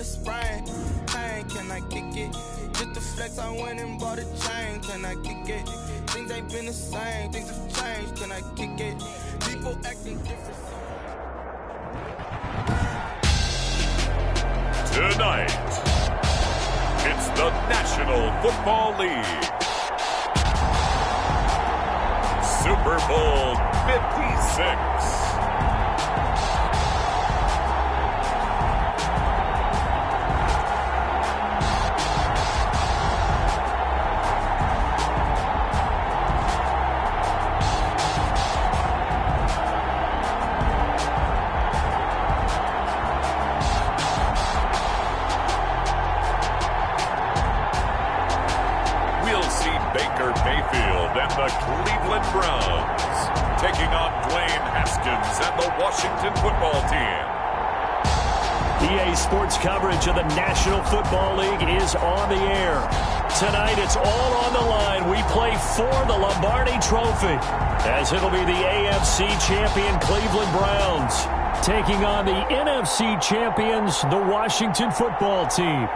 sprain. Pain, can I kick it? Just the flex, I went and bought a chain. Can I kick it? Things ain't been the same, things have changed. Can I kick it? People acting different. Tonight, it's the National Football League. Super Bowl 56. Baker Mayfield and the Cleveland Browns taking on Dwayne Haskins and the Washington Football Team. EA Sports coverage of the National Football League is on the air. Tonight it's all on the line. We play for the Lombardi Trophy, as it'll be the AFC champion Cleveland Browns taking on the NFC champions, the Washington Football Team.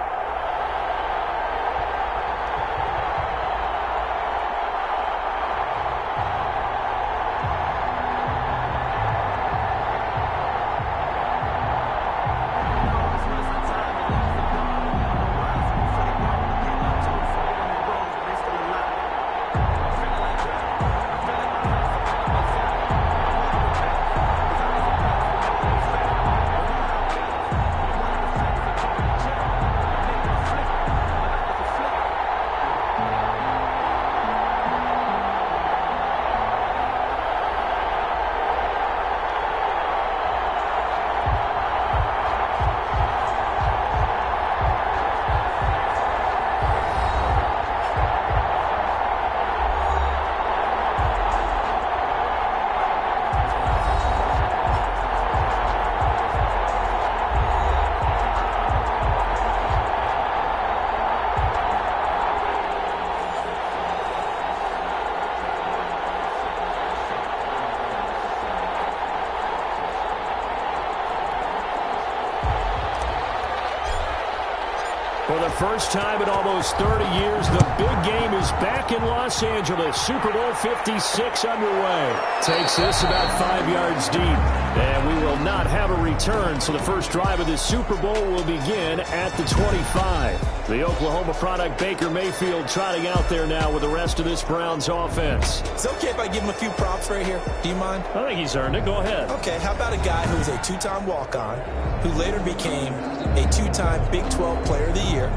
For the first time in almost 30 years, the big game is back in Los Angeles. Super Bowl 56 underway. Takes this about 5 yards deep. And we will not have a return, so the first drive of this Super Bowl will begin at the 25. The Oklahoma product, Baker Mayfield, trotting out there now with the rest of this Browns offense. It's okay if I give him a few props right here. Do you mind? I think he's earned it. Go ahead. Okay, how about a guy who was a two-time walk-on, who later became a two-time Big 12 Player of the Year,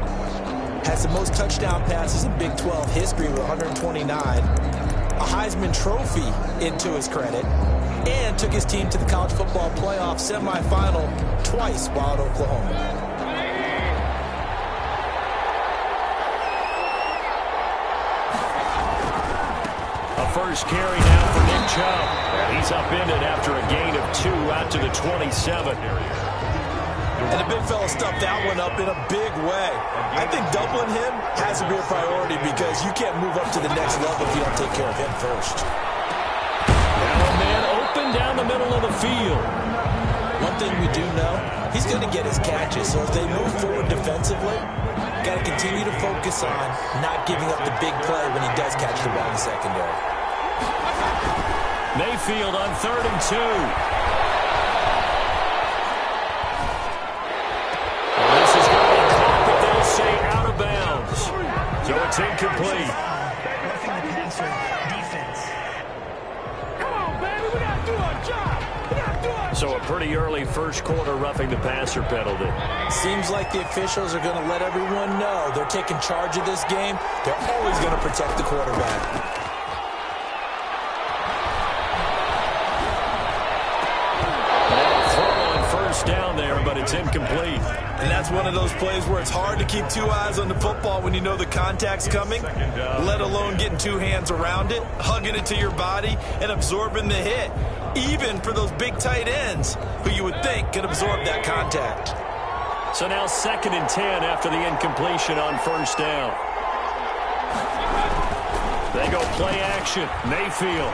has the most touchdown passes in Big 12 history with 129, a Heisman Trophy into his credit, and took his team to the college football playoff semifinal twice while at Oklahoma. First carry now for Nick Chubb. He's upended after a gain of 2 out to the 27. And the big fella stuffed that one up in a big way. I think doubling him has to be a priority because you can't move up to the next level if you don't take care of him first. Now a man open down the middle of the field. One thing we do know, he's going to get his catches. So as they move forward defensively, got to continue to focus on not giving up the big play when he does catch the ball in the secondary. Mayfield on 3rd and 2. Well, this is going to be caught, but they'll say out of bounds. So it's incomplete. Roughing the passer defense. Come on, baby, we got to do our job. We got to do our job. So a pretty early first quarter roughing the passer penalty. Seems like the officials are going to let everyone know they're taking charge of this game. They're always going to protect the quarterback. Down there, but it's incomplete. And that's one of those plays where it's hard to keep two eyes on the football when you know the contact's coming, let alone getting two hands around it, hugging it to your body, and absorbing the hit, even for those big tight ends who you would think could absorb that contact. So now 2nd and 10 after the incompletion on first down. They go play action. Mayfield.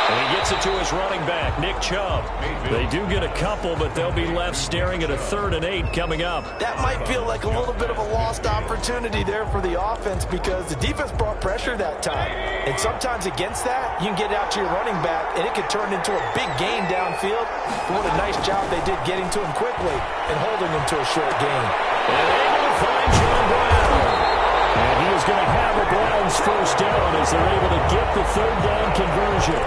And he gets it to his running back, Nick Chubb. They do get a couple, but they'll be left staring at a 3rd and 8 coming up. That might feel like a little bit of a lost opportunity there for the offense because the defense brought pressure that time. And sometimes against that, you can get out to your running back, and it could turn into a big gain downfield. But what a nice job they did getting to him quickly and holding him to a short gain. And able to find John Brown. And he is going to have a Browns first down as they're able to get the 3rd down conversion.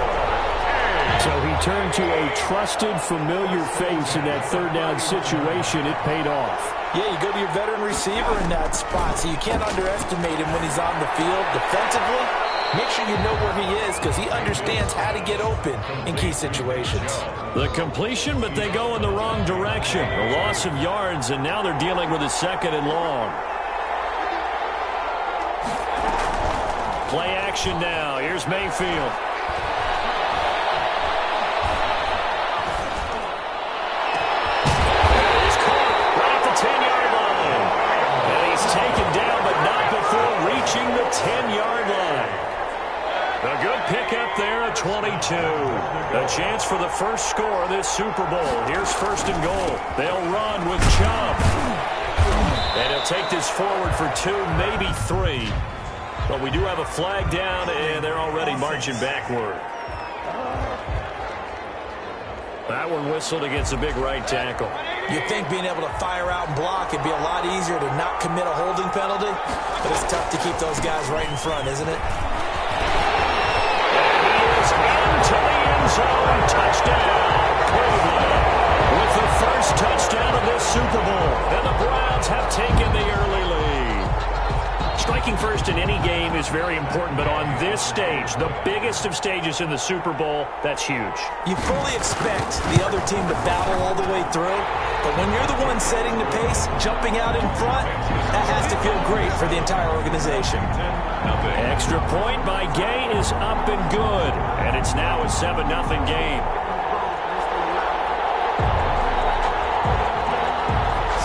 So he turned to a trusted, familiar face in that 3rd down situation. It paid off. Yeah, you go to your veteran receiver in that spot, so you can't underestimate him when he's on the field defensively. Make sure you know where he is because he understands how to get open in key situations. The completion, but they go in the wrong direction. A loss of yards, and now they're dealing with a 2nd and long. Play action now. Here's Mayfield. He's caught right at the 10-yard line. And he's taken down, but not before reaching the 10-yard line. A good pickup there at 22. A chance for the first score of this Super Bowl. Here's 1st and goal. They'll run with Chubb. And he'll take this forward for 2, maybe 3. But we do have a flag down, and they're already marching backward. That one whistled against a big right tackle. You'd think being able to fire out and block would be a lot easier to not commit a holding penalty, but it's tough to keep those guys right in front, isn't it? Into the end zone, touchdown, Cleveland, with the first touchdown of this Super Bowl, and the Browns have taken the early lead. Striking first in any game is very important, but on this stage, the biggest of stages in the Super Bowl, that's huge. You fully expect the other team to battle all the way through, but when you're the one setting the pace, jumping out in front, that has to feel great for the entire organization. Extra point by Gay is up and good, and it's now a 7-0 game.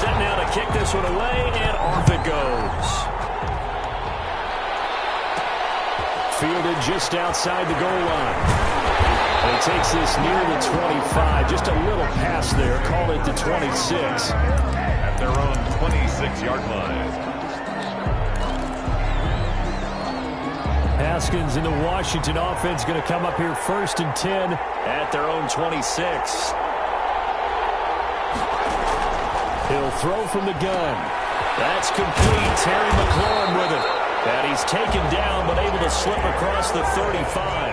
Set now to kick this one away, and off it goes. Fielded just outside the goal line. And he takes this near the 25. Just a little pass there. Call it the 26. At their own 26-yard line. Haskins in the Washington offense going to come up here 1st and 10 at their own 26. He'll throw from the gun. That's complete. Terry McLaurin with it. And he's taken down, but able to slip across the 35.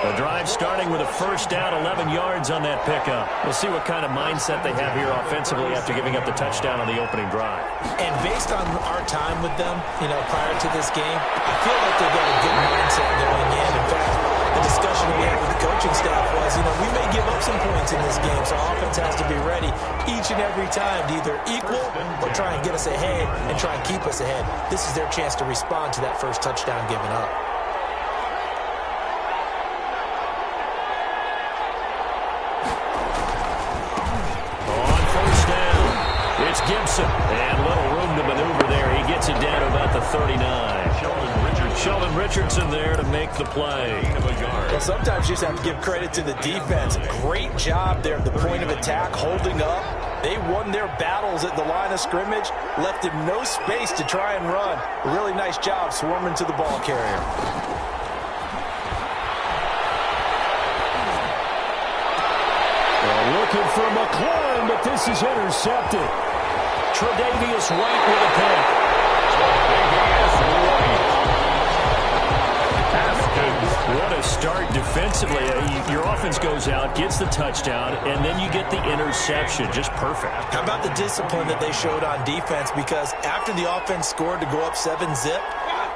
The drive starting with a first down, 11 yards on that pickup. We'll see what kind of mindset they have here offensively after giving up the touchdown on the opening drive. And based on our time with them, prior to this game, I feel like they've got a good mindset going in. In fact, the discussion we had with the coaching staff was, we may give up some points in this game, so our offense has to be ready each and every time to either equal or try and get us ahead and try and keep us ahead. This is their chance to respond to that first touchdown given up. On first down, it's Gibson. And little room to maneuver there. He gets it down to about the 39. Sheldon Richardson there to make the play. Well, sometimes you just have to give credit to the defense. Great job there at the point of attack, holding up. They won their battles at the line of scrimmage, left him no space to try and run. A really nice job swarming to the ball carrier. Well, looking for McLaurin, but this is intercepted. Tre'Davious White with a pick. What a start defensively. Your offense goes out, gets the touchdown, and then you get the interception. Just perfect. How about the discipline that they showed on defense? Because after the offense scored to go up 7-zip,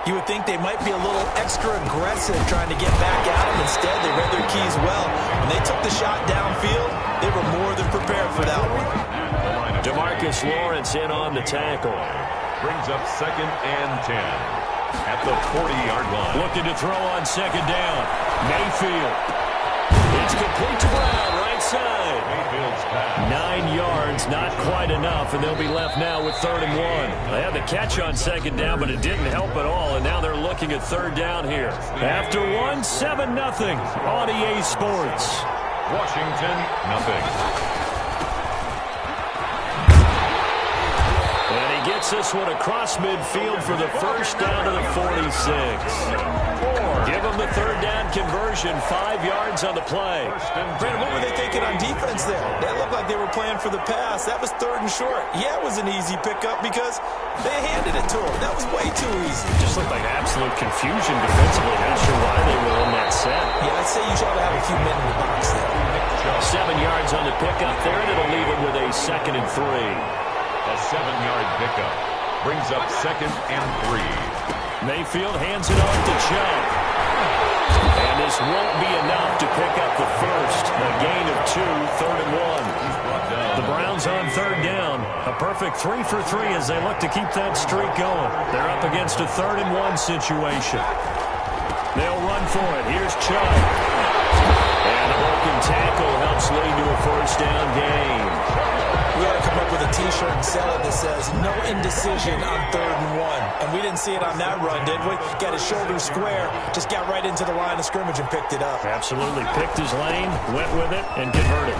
you would think they might be a little extra aggressive trying to get back at them. Instead, they read their keys well. When they took the shot downfield, they were more than prepared for that one. DeMarcus Lawrence in on the tackle. Brings up 2nd and 10. At the 40-yard line. Looking to throw on 2nd down. Mayfield. It's complete to Brown, right outside. 9 yards, not quite enough, and they'll be left now with 3rd and 1. They had the catch on 2nd down, but it didn't help at all, and now they're looking at 3rd down here. After 1, 7-0 on EA Sports. Washington, nothing. And he gets this one across midfield for the first down to the 46. Give them the 3rd down conversion, 5 yards on the play. Brandon, what were they thinking on defense there? That looked like they were playing for the pass. That was 3rd and short. Yeah, it was an easy pickup because they handed it to him. That was way too easy. Just looked like absolute confusion defensively. Not sure why they were in that set. Yeah, I'd say you ought to have a few men in the box there. 7 yards on the pickup there, and it'll leave him with a 2nd and 3. A 7-yard pickup brings up 2nd and 3. Mayfield hands it off to Chubb. And this won't be enough to pick up the first. A gain of 2, 3rd and 1. The Browns on 3rd down. A perfect 3 for 3 as they look to keep that streak going. They're up against a 3rd and 1 situation. They'll run for it. Here's Chubb. And a broken tackle helps lead to a 1st down gain. We ought to come up with a T-shirt and sell it that says, no indecision on 3rd and 1. And we didn't see it on that run, did we? Got his shoulder square, just got right into the line of scrimmage and picked it up. Absolutely. Picked his lane, went with it, and converted.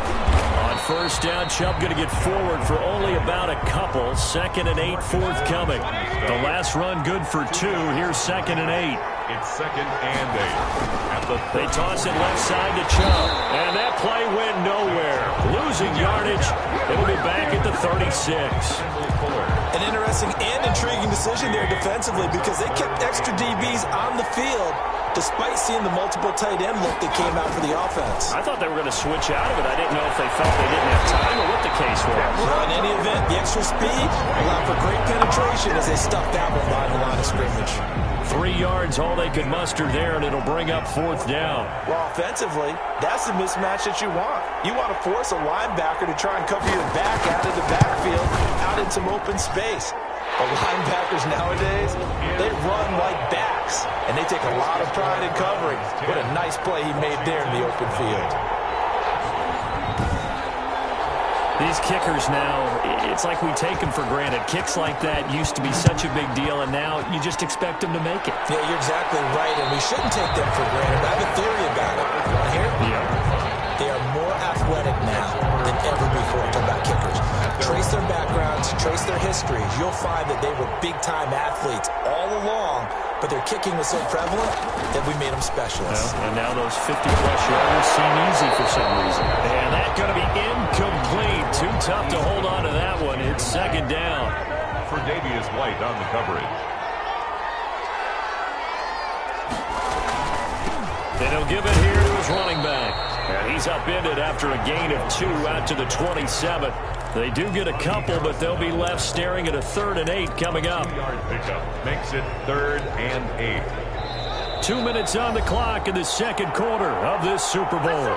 On 1st down, Chubb going to get forward for only about a couple. 2nd and 8 forthcoming. The last run good for 2. Here's 2nd and 8. It's 2nd and 8. They toss it left side to Chubb. And that play went nowhere. Losing yardage. It'll be back at the 36. An interesting and intriguing decision there defensively because they kept extra DBs on the field despite seeing the multiple tight end look that came out for the offense. I thought they were going to switch out of it. I didn't know if they felt they didn't have time or what the case was. Well, in any event, the extra speed allowed for great penetration as they stuffed that one behind the line of scrimmage. 3 yards, all they could muster there, and it'll bring up 4th down. Well, offensively, that's the mismatch that you want. You want to force a linebacker to try and cover your back out of the backfield, out in some open space. But linebackers nowadays, they run like backs, and they take a lot of pride in covering. What a nice play he made there in the open field. These kickers now, it's like we take them for granted. Kicks like that used to be such a big deal, and now you just expect them to make it. Yeah, you're exactly right, and we shouldn't take them for granted. I have a theory about it. Want to hear it? Yeah. They are more athletic now than ever before. Talk about kickers. Trace their backgrounds, trace their histories. You'll find that they were big-time athletes all along, but their kicking was so prevalent that we made them specialists. Well, and now those 50-plus yarders seem easy for some reason. And that's going to be incomplete. Too tough to hold on to that one. It's 2nd down. For Davius White on the coverage. And he'll give it here to his running back. And he's upended after a gain of 2 out to the 27. They do get a couple, but they'll be left staring at a 3rd and 8 coming up. Yard pickup makes it 3rd and 8. 2 minutes on the clock in the 2nd quarter of this Super Bowl.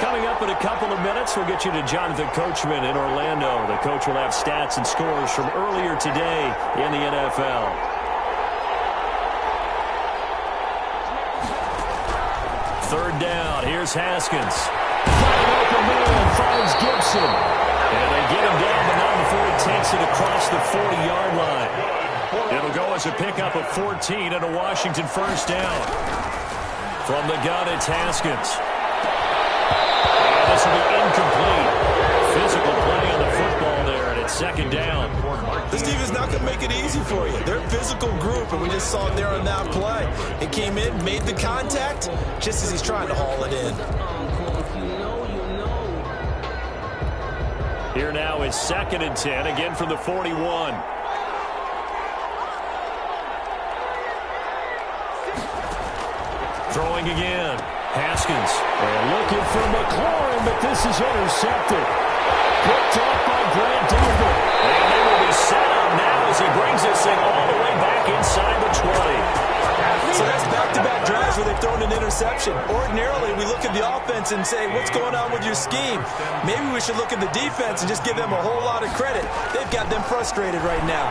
Coming up in a couple of minutes, we'll get you to Jonathan Coachman in Orlando. The coach will have stats and scores from earlier today in the NFL. 3rd down. Here's Haskins. Wide open man finds Gibson. And they get him down, but not before he takes it across the 40-yard line. It'll go as a pickup of 14 and a Washington 1st down. From the gun, it's Haskins. And this will be incomplete. Physical play on the football there, and it's 2nd down. This team is not going to make it easy for you. They're a physical group, and we just saw it there on that play. It came in, made the contact, just as he's trying to haul it in. Here now is 2nd and 10, again from the 41. Throwing again. Haskins. And looking for McLaurin, but this is intercepted. Picked off by Grant David. And they will be set up now as he brings this thing all the way back inside the 20. So that's back-to-back drives where they've thrown an interception. Ordinarily, we look at the offense and say, what's going on with your scheme? Maybe we should look at the defense and just give them a whole lot of credit. They've got them frustrated right now.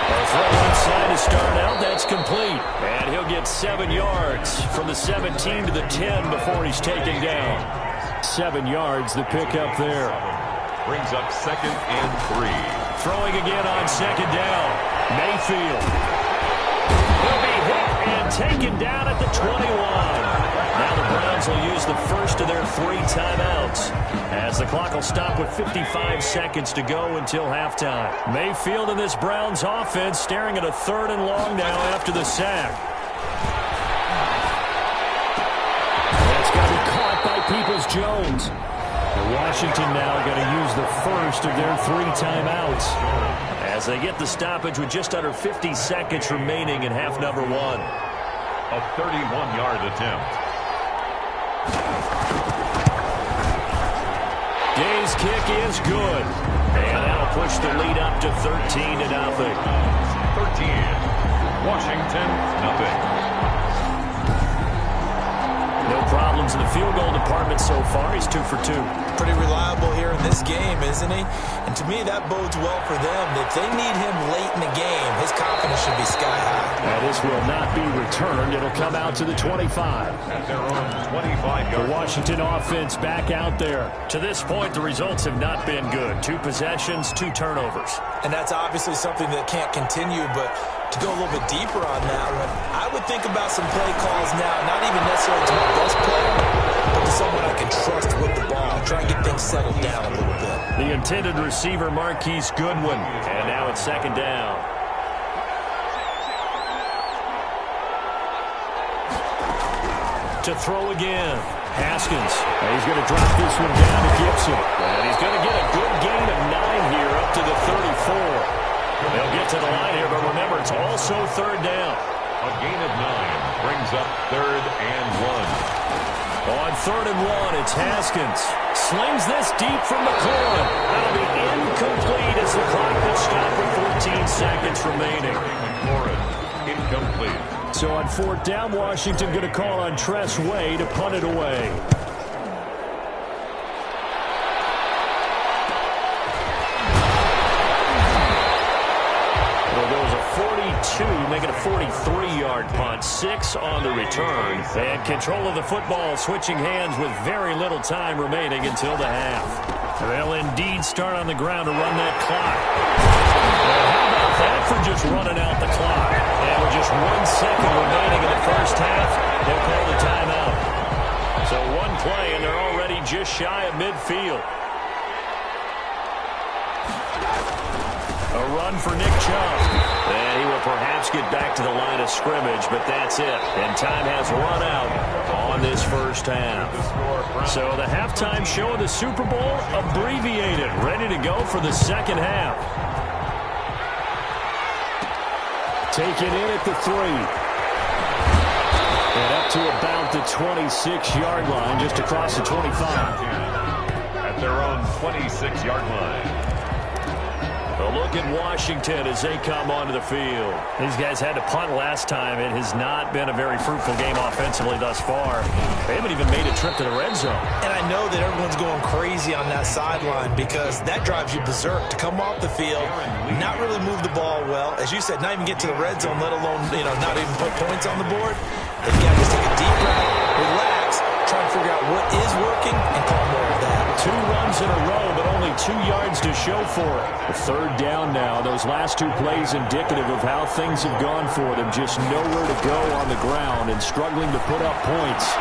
A throw inside to start out. That's complete. And he'll get 7 yards from the 17 to the 10 before he's taken down. 7 yards, the pickup there. Brings up 2nd and 3. Throwing again on 2nd down. Mayfield. He'll be hit and taken down at the 21. Now the Browns will use the first of their 3 timeouts, as the clock will stop with 55 seconds to go until halftime. Mayfield and this Browns offense staring at a 3rd and long now after the sack. That's got to be caught by Peoples-Jones. Washington now going to use the first of their 3 timeouts, as they get the stoppage with just under 50 seconds remaining in half number 1. A 31-yard attempt. Gay's kick is good. And that'll push the lead up to 13-0. 13. Washington, nothing. No problems in the field goal department so far. He's 2 for 2. Pretty reliable here in this game, isn't he? And to me, that bodes well for them. If they need him late in the game, his confidence should be sky high. Now, this will not be returned. It'll come out to the 25. At their own 25-yard. The Washington offense back out there. To this point, the results have not been good. 2 possessions, 2 turnovers. And that's obviously something that can't continue, but to go a little bit deeper on that one, I would think about some play calls now, not even necessarily to my best player, but to someone I can trust with the ball. Try and get things settled down a little bit. The intended receiver, Marquise Goodwin. And now it's 2nd down. To throw again. Haskins. And he's going to drop this one down to Gibson. And he's going to get a good gain of 9 here up to the 34. They'll get to the line here, but remember, it's also 3rd down. A gain of 9 brings up 3rd and 1. On 3rd and 1, it's Haskins. Slings this deep from McLaurin. That'll be incomplete as the clock will stop with 14 seconds remaining. McLaurin, incomplete. So on 4th down, Washington going to call on Tress Way to punt it away. Well, there was a 42, making a 43-yard punt. 6 on the return. And control of the football switching hands with very little time remaining until the half. They'll indeed start on the ground to run that clock. Well, how about that for just running out the clock? And with just 1 second remaining in the first half, they'll call the timeout. So 1 play, and they're already just shy of midfield. A run for Nick Chubb. And he will perhaps get back to the line of scrimmage, but that's it. And time has run out on this first half. So the halftime show of the Super Bowl abbreviated, ready to go for the second half. Taken in at the 3. And up to about the 26-yard line, just across the 25. At their own 26-yard line. A look at Washington as they come onto the field. These guys had to punt last time. It has not been a very fruitful game offensively thus far. They haven't even made a trip to the red zone. And I know that everyone's going crazy on that sideline because that drives you berserk to come off the field, not really move the ball well. As you said, not even get to the red zone, let alone, not even put points on the board. But you got to just take a deep breath, relax, try and figure out what is working, and call more of that. 2 runs in a row, but only 2 yards to show for it. The 3rd down now. Those last 2 plays indicative of how things have gone for them. Just nowhere to go on the ground and struggling to put up points.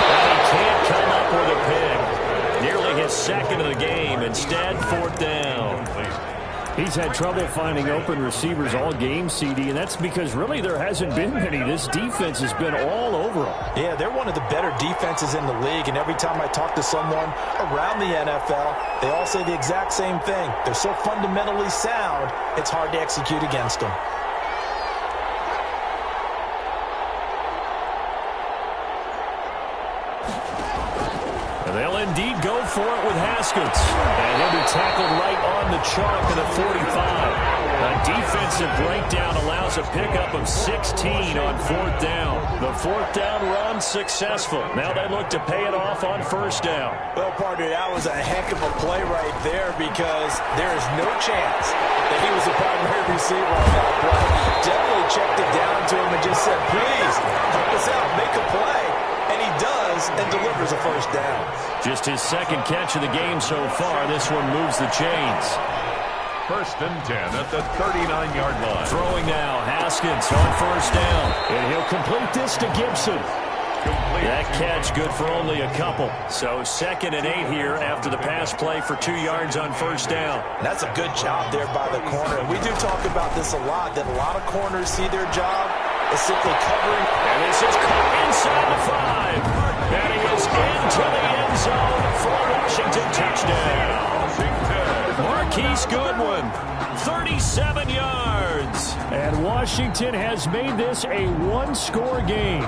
And he can't come up with a pick. Nearly his 2nd of the game. Instead, 4th down. He's had trouble finding open receivers all game, CD, and that's because really there hasn't been many. This defense has been all over them. Yeah, they're one of the better defenses in the league, and every time I talk to someone around the NFL, they all say the exact same thing. They're so fundamentally sound, it's hard to execute against them. They'll indeed go for it with Haskins. And he'll be tackled right on the chalk at the 45. A defensive breakdown allows a pickup of 16 on 4th down. The fourth down run successful. Now they look to pay it off on first down. Well, partner, that was a heck of a play right there because there is no chance that he was the primary receiver on that play. Definitely checked it down to him and just said, please, help us out, make a play. And he does and delivers a first down. Just his second catch of the game so far. This one moves the chains. 1st and 10 at the 39-yard line. Throwing now, Haskins on first down. And he'll complete this to Gibson. That catch good for only a couple. So 2nd and 8 here after the pass play for 2 yards on first down. That's a good job there by the corner. And we do talk about this a lot, that a lot of corners see their job as simply covering. And this is caught inside the 5. And he is into the end zone for a Washington touchdown. Marquise Goodwin, 37 yards. And Washington has made this a one-score game.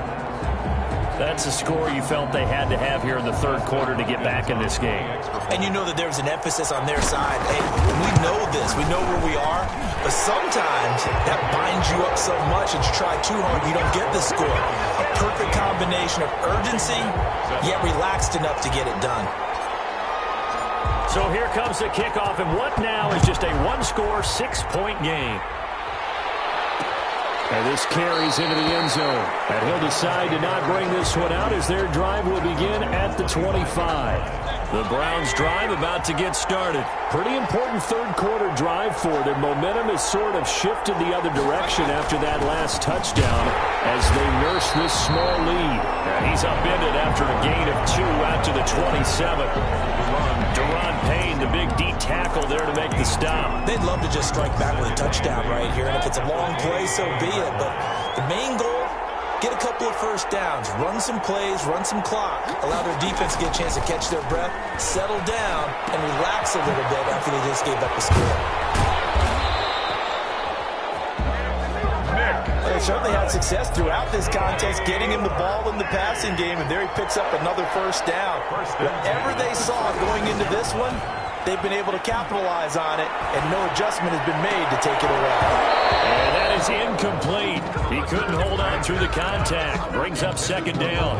That's a score you felt they had to have here in the third quarter to get back in this game. And you know that there's an emphasis on their side. Hey, we know this. We know where we are. But sometimes that binds you up so much that you try too hard, you don't get the score. A perfect combination of urgency, yet relaxed enough to get it done. So here comes the kickoff, and what now is just a one-score, 6-point game. And this carries into the end zone. And he'll decide to not bring this one out as their drive will begin at the 25. The Browns' drive about to get started. Pretty important third quarter drive for them. Momentum has sort of shifted the other direction after that last touchdown as they nurse this small lead. And he's upended after a gain of 2 out to the 27. Deron Payne, the big D tackle there to make the stop. They'd love to just strike back with a touchdown right here. And if it's a long play, so be it. But the main goal, get a couple of first downs, run some plays, run some clock, allow their defense to get a chance to catch their breath, settle down, and relax a little bit after they just gave up a score. They certainly had success throughout this contest, getting him the ball in the passing game, and there he picks up another first down. Whatever they saw going into this one, they've been able to capitalize on it, and no adjustment has been made to take it away. And that is incomplete. He couldn't hold on through the contact. Brings up 2nd down.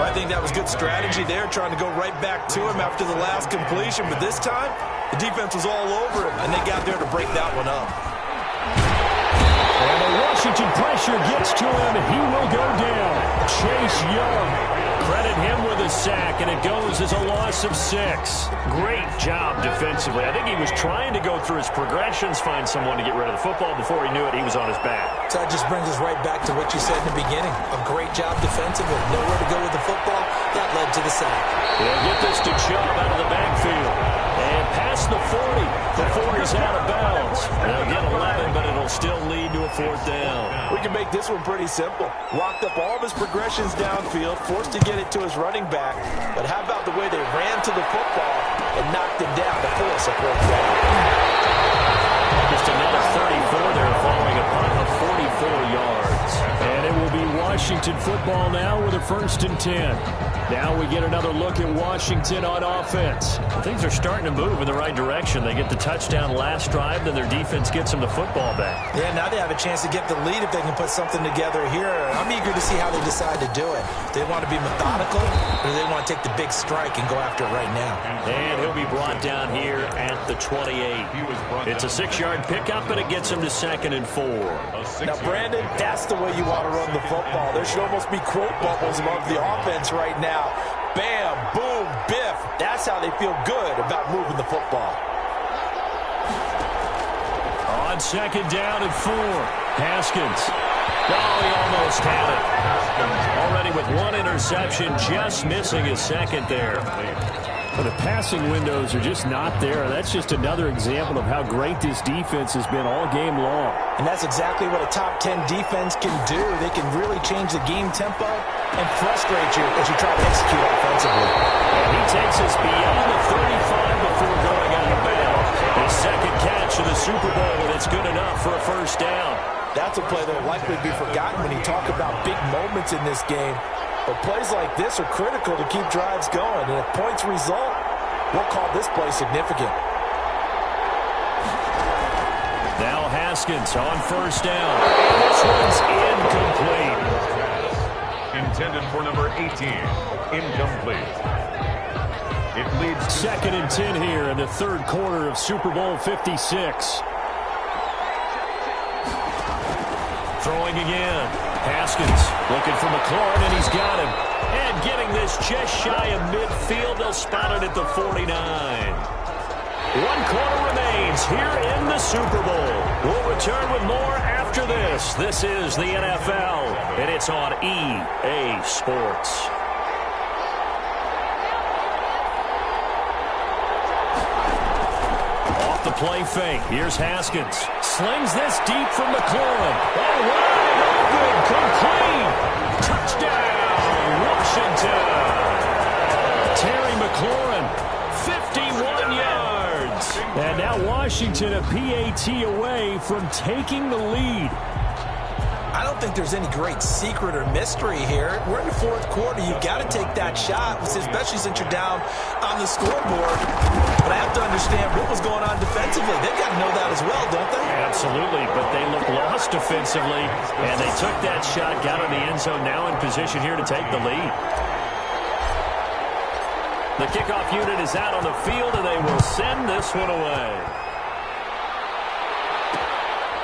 I think that was good strategy there, trying to go right back to him after the last completion. But this time, the defense was all over him, and they got there to break that one up. And the Washington pressure gets to him, and he will go down. Chase Young. Credit him with a sack, and it goes as a loss of 6. Great job defensively. I think he was trying to go through his progressions, find someone to get rid of the football. Before he knew it, he was on his back. So that just brings us right back to what you said in the beginning. A great job defensively. Nowhere to go with the football. That led to the sack. They'll get this to Chubb out of the backfield. And past the 40 before he's out of bounds. They'll get 11, but it'll still lead to a 4th down. We can make this one pretty simple. Locked up all of his progressions downfield, forced to get it to his running back. But how about the way they ran to the football and knocked him down to force a 4th down? Just another 34 there following a punt of 44 yards. And it will be Washington football now with a 1st and 10. Now we get another look at Washington on offense. Things are starting to move in the right direction. They get the touchdown last drive, then their defense gets them the football back. Yeah, now they have a chance to get the lead if they can put something together here. I'm eager to see how they decide to do it. Do they want to be methodical, or do they want to take the big strike and go after it right now? And he'll be brought down here at the 28. It's a 6-yard pickup, but it gets him to 2nd and 4. Now, Brandon, that's the way you want to run the football. There should almost be quote bubbles above the offense right now. Bam, boom, biff. That's how they feel good about moving the football. On 2nd down and 4. Haskins. Oh, he almost had it. Already with 1 interception, just missing his 2nd there. But the passing windows are just not there. That's just another example of how great this defense has been all game long. And that's exactly what a top 10 defense can do. They can really change the game tempo and frustrate you as you try to execute offensively. And he takes us beyond the 35 before going out of bounds. His 2nd catch of the Super Bowl, and it's good enough for a 1st down. That's a play that will likely be forgotten when you talk about big moments in this game. But plays like this are critical to keep drives going. And if points result, we'll call this play significant. Now Haskins on 1st down. This one's incomplete. intended for number 18. Incomplete. It leads to 2nd and 10 here in the third quarter of Super Bowl 56. Throwing again. Haskins looking for McLaurin, and he's got him. And getting this just shy of midfield. They'll spot it at the 49. 1 quarter remains here in the Super Bowl. We'll return with more after this. This is the NFL, and it's on EA Sports. Off the play fake. Here's Haskins. Slings this deep from McLaurin. Oh, wide open. Complete. Touchdown, Washington. Terry McLaurin, 51 yards. And now Washington a PAT away from taking the lead. I don't think there's any great secret or mystery here. We're in the fourth quarter. You've got to take that shot, especially since you're down on the scoreboard. But I have to understand what was going on defensively. They've got to know that as well, don't they? Absolutely, but they look lost defensively, and they took that shot, got in the end zone, now in position here to take the lead. The kickoff unit is out on the field, and they will send this one away.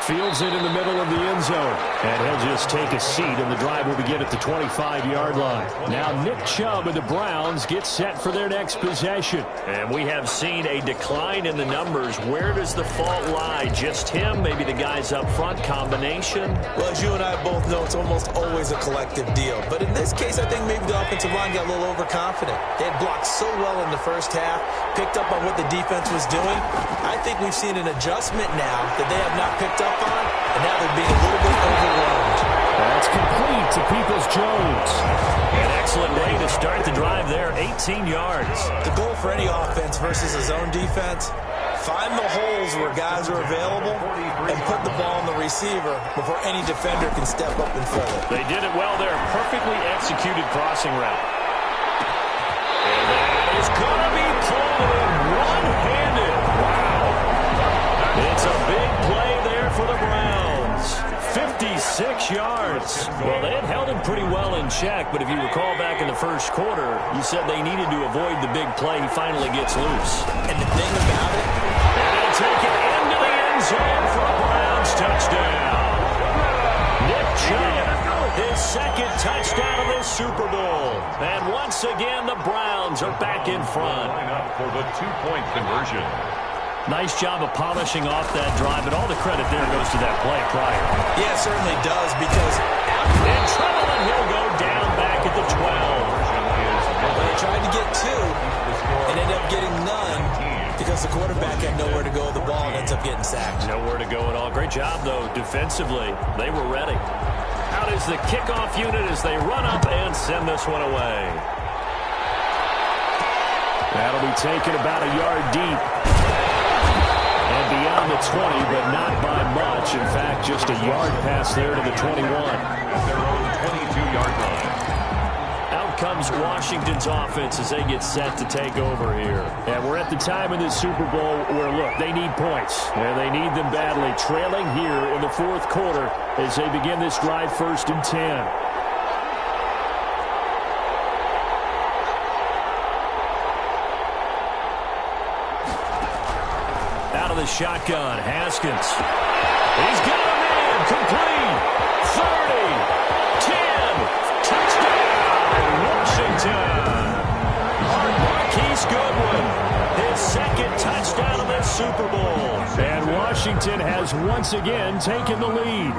Fields it in the middle of the end zone. And he'll just take a seat, and the drive will begin at the 25-yard line. Now Nick Chubb and the Browns get set for their next possession. And we have seen a decline in the numbers. Where does the fault lie? Just him? Maybe the guys up front? Combination? Well, as you and I both know, it's almost always a collective deal. But in this case, I think maybe the offensive line got a little overconfident. They had blocked so well in the first half, picked up on what the defense was doing. I think we've seen an adjustment now that they have not picked up on, and now they're being a little bit overwhelmed. That's complete to Peoples-Jones. An excellent way to start the drive there, 18 yards. The goal for any offense versus a zone defense, find the holes where guys are available and put the ball on the receiver before any defender can step up and fill it. They did it well there. Perfectly executed crossing route. And that is going to be pulled in one-handed. Wow. It's a big play there for the Browns. 56 yards. Well, they had held him pretty well in check, but if you recall back in the first quarter, you said they needed to avoid the big play. He finally gets loose. And the thing about it, and they'll take it into the end zone for a Browns touchdown. Nick Chubb, his second touchdown of the Super Bowl. And once again, the Browns are back in front. for the two-point conversion. Nice job of polishing off that drive, and all the credit there goes to that play prior. yeah, it certainly does, because In trouble, and he'll go down back at the 12. they tried to get two and ended up getting none because the quarterback had nowhere to go with the ball and ends up getting sacked. Nowhere to go at all. Great job, though, defensively. They were ready. Out is the kickoff unit as they run up and send this one away. That'll be taken about a yard deep. And beyond the 20, but not by much. In fact, just a yard pass there to the 21. Their own 22-yard line. Out comes Washington's offense as they get set to take over here. And we're at the time in this Super Bowl where, look, they need points. And they need them badly. Trailing here in the fourth quarter as they begin this drive 1st and 10. Out of the shotgun, Haskins. He's got a man, complete. 30, 10, touchdown, Washington. Marquise Goodwin, his second touchdown of the Super Bowl. And Washington has once again taken the lead.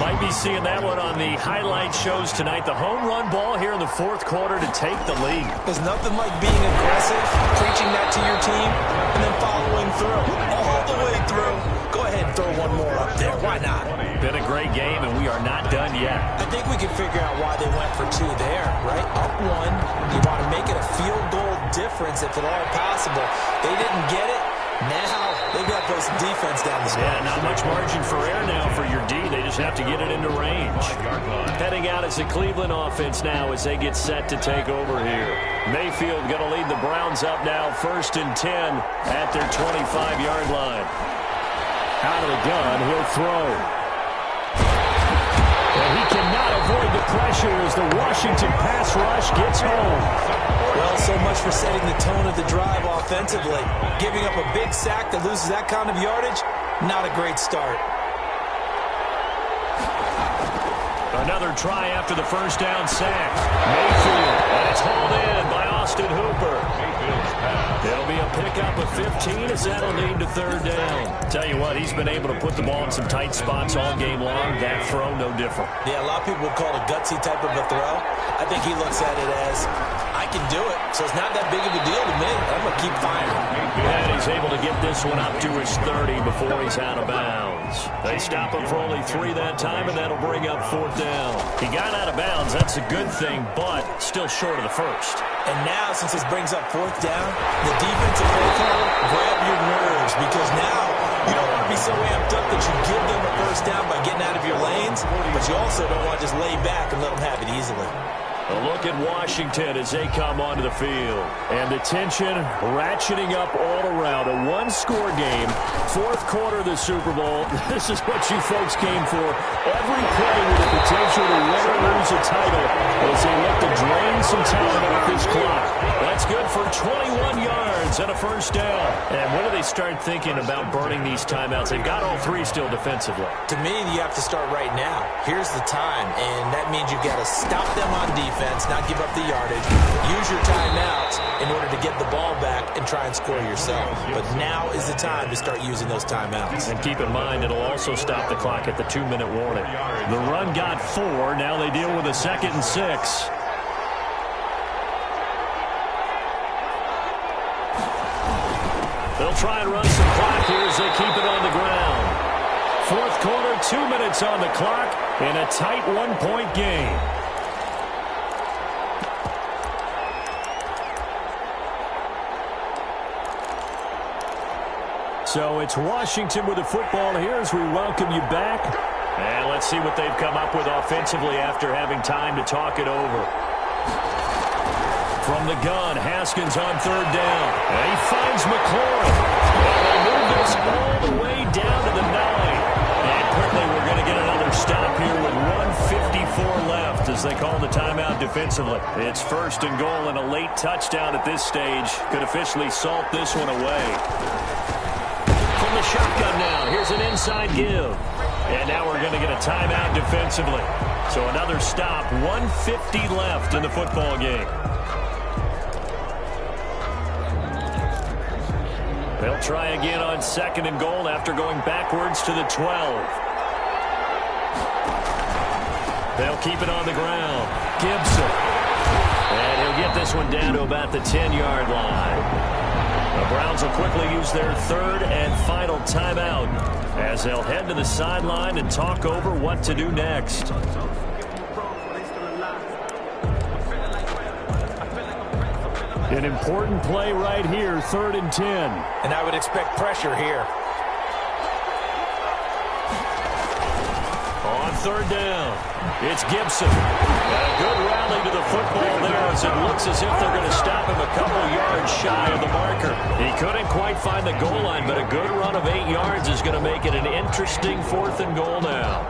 Might be seeing that one on the highlight shows tonight. The home run ball here in the fourth quarter to take the lead. There's nothing like being aggressive, preaching that to your team, and then following through, all the way through. Go ahead and throw one more up there. Why not? Been a great game, and we are not done yet. I think we can figure out why they went for two there, right? Up one, you want to make it a field goal difference if at all possible. They didn't get it. Now they've got to play some defense down the stretch. Yeah, not much margin for error now for your D. They just have to get it into range. Heading out is the Cleveland offense now as they get set to take over here. Mayfield going to lead the Browns up now 1st and 10 at their 25-yard line. Out of the gun, he'll throw. And he cannot avoid the pressure. pressure as the Washington pass rush gets home. Well, so much for setting the tone of the drive offensively. Giving up a big sack that loses that kind of yardage, not a great start. Another try after the first down sack. Mayfield, and it's hauled in by Austin Hooper. It'll be a pickup of 15 as that'll lead to third down. Tell you what, he's been able to put the ball in some tight spots all game long. That throw, no different. Yeah, a lot of people would call it a gutsy type of a throw. I think he looks at it as, I can do it, so it's not that big of a deal to me. I'm going to keep firing. And he's able to get this one up to his 30 before he's out of bounds. They stop him for only 3 that time, and that'll bring up fourth down. He got out of bounds. That's a good thing, but still short of the first. And now, since this brings up fourth down, the defensive play caller, grab your nerves, because now you don't want to be so amped up that you give them a first down by getting out of your lanes, but you also don't want to just lay back and let them have it easily. A look at Washington as they come onto the field. And the tension ratcheting up all around. A one-score game, fourth quarter of the Super Bowl. This is what you folks came for. Every play with the potential to win or lose a title as they look to drain some time off this clock. That's good for 21 yards and a first down. And when do they start thinking about burning these timeouts? They've got all 3 still defensively. To me, you have to start right now. Here's the time, and that means you've got to stop them on defense, not give up the yardage, use your timeouts in order to get the ball back and try and score yourself. But now is the time to start using those timeouts. And keep in mind, it'll also stop the clock at the 2-minute warning. The run got 4. Now they deal with a 2nd and 6. They'll try and run some clock here as they keep it on the ground. Fourth quarter, 2 minutes on the clock in a tight 1-point game. So it's Washington with the football here as we welcome you back. And let's see what they've come up with offensively after having time to talk it over. From the gun, Haskins on third down. And he finds McLaurin. And they move this all the way down to the 9. And quickly we're going to get another stop here with 1:54 left as they call the timeout defensively. It's first and goal and a late touchdown at this stage could officially salt this one away. From the shotgun now, here's an inside give. And now we're going to get a timeout defensively. So another stop, 1:50 left in the football game. They'll try again on second and goal after going backwards to the 12. They'll keep it on the ground. Gibson. And he'll get this one down to about the 10-yard line. The Browns will quickly use their third and final timeout as they'll head to the sideline and talk over what to do next. An important play right here, 3rd and 10. And I would expect pressure here. On third down, it's Gibson. And a good rally to the football there as it looks as if they're going to stop him a couple yards shy of the marker. He couldn't quite find the goal line, but a good run of 8 yards is going to make it an interesting 4th and goal now.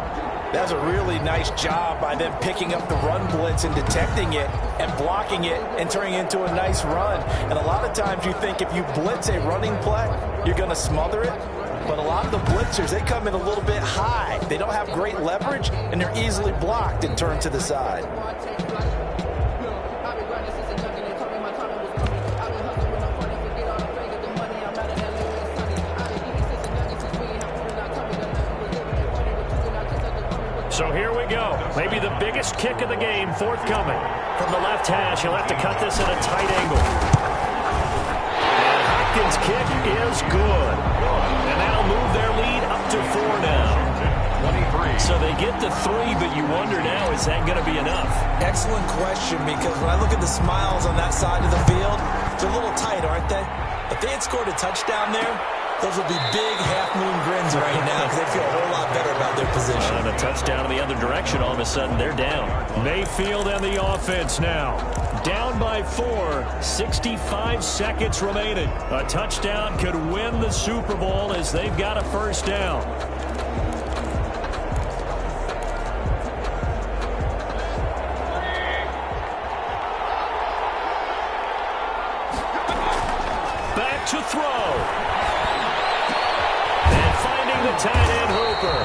That's a really nice job by them picking up the run blitz and detecting it and blocking it and turning it into a nice run. And a lot of times you think if you blitz a running play, you're going to smother it. But a lot of the blitzers, they come in a little bit high. They don't have great leverage, and they're easily blocked and turned to the side. So here we go. Maybe the biggest kick of the game forthcoming. From the left hash, he'll have to cut this at a tight angle. And Hopkins' kick is good. And they'll move their lead up to 4 now. 23. So they get to 3, but you wonder now, is that going to be enough? Excellent question, because when I look at the smiles on that side of the field, they're a little tight, aren't they? If they had scored a touchdown there, those would be big half-moon grins right now because they feel a whole lot better about their position. And a touchdown in the other direction, all of a sudden they're down. Mayfield and the offense now. Down by 4, 65 seconds remaining. A touchdown could win the Super Bowl as they've got a first down. to throw. And finding the tight end Hooper.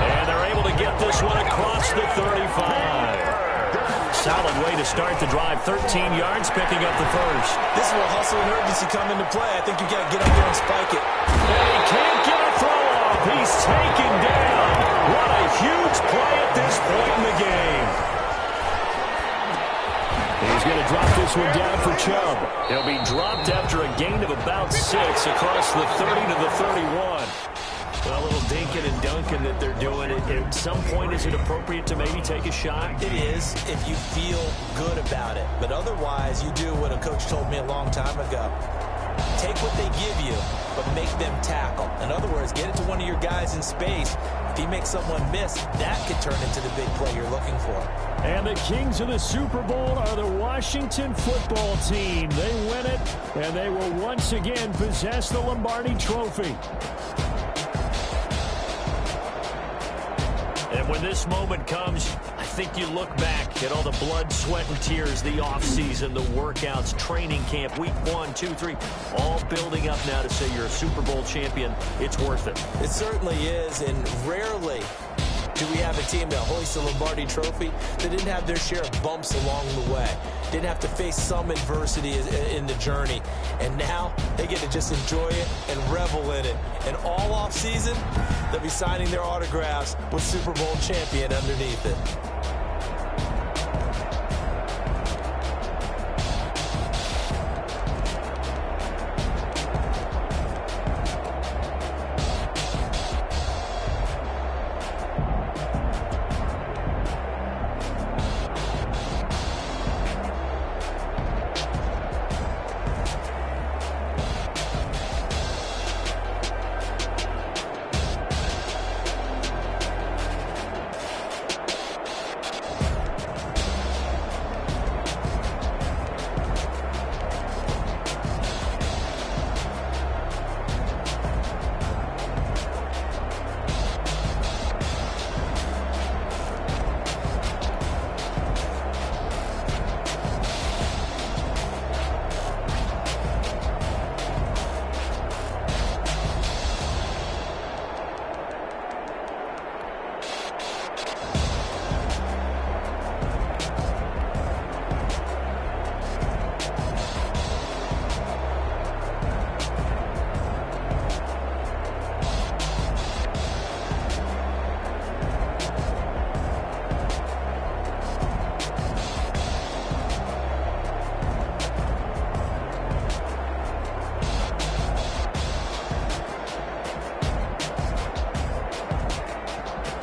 And they're able to get this one across the 35. Solid way to start the drive. 13 yards, picking up the first. This is where hustle and urgency come into play. I think you got to get up there and spike it. And he can't get a throw off. He's taken down. What a huge play at this point in the game. He's going to drop this one down for Chubb. He'll be dropped after a gain of about 6 across the 30 to the 31. Well, a little dinking and dunking that they're doing. At some point, is it appropriate to maybe take a shot? It is if you feel good about it. But otherwise, you do what a coach told me a long time ago. Take what they give you, but make them tackle. In other words, get it to one of your guys in space. If he makes someone miss, that could turn into the big play you're looking for. And the kings of the Super Bowl are the Washington football team. They win it, and they will once again possess the Lombardi Trophy. And when this moment comes, I think you look back at all the blood, sweat, and tears, the offseason, the workouts, training camp, week 1, 2, 3, all building up now to say you're a Super Bowl champion. It's worth it. It certainly is, and rarely do we have a team that hoists the Lombardi Trophy that didn't have their share of bumps along the way, didn't have to face some adversity in the journey, and now they get to just enjoy it and revel in it. And all off season, they'll be signing their autographs with Super Bowl champion underneath it.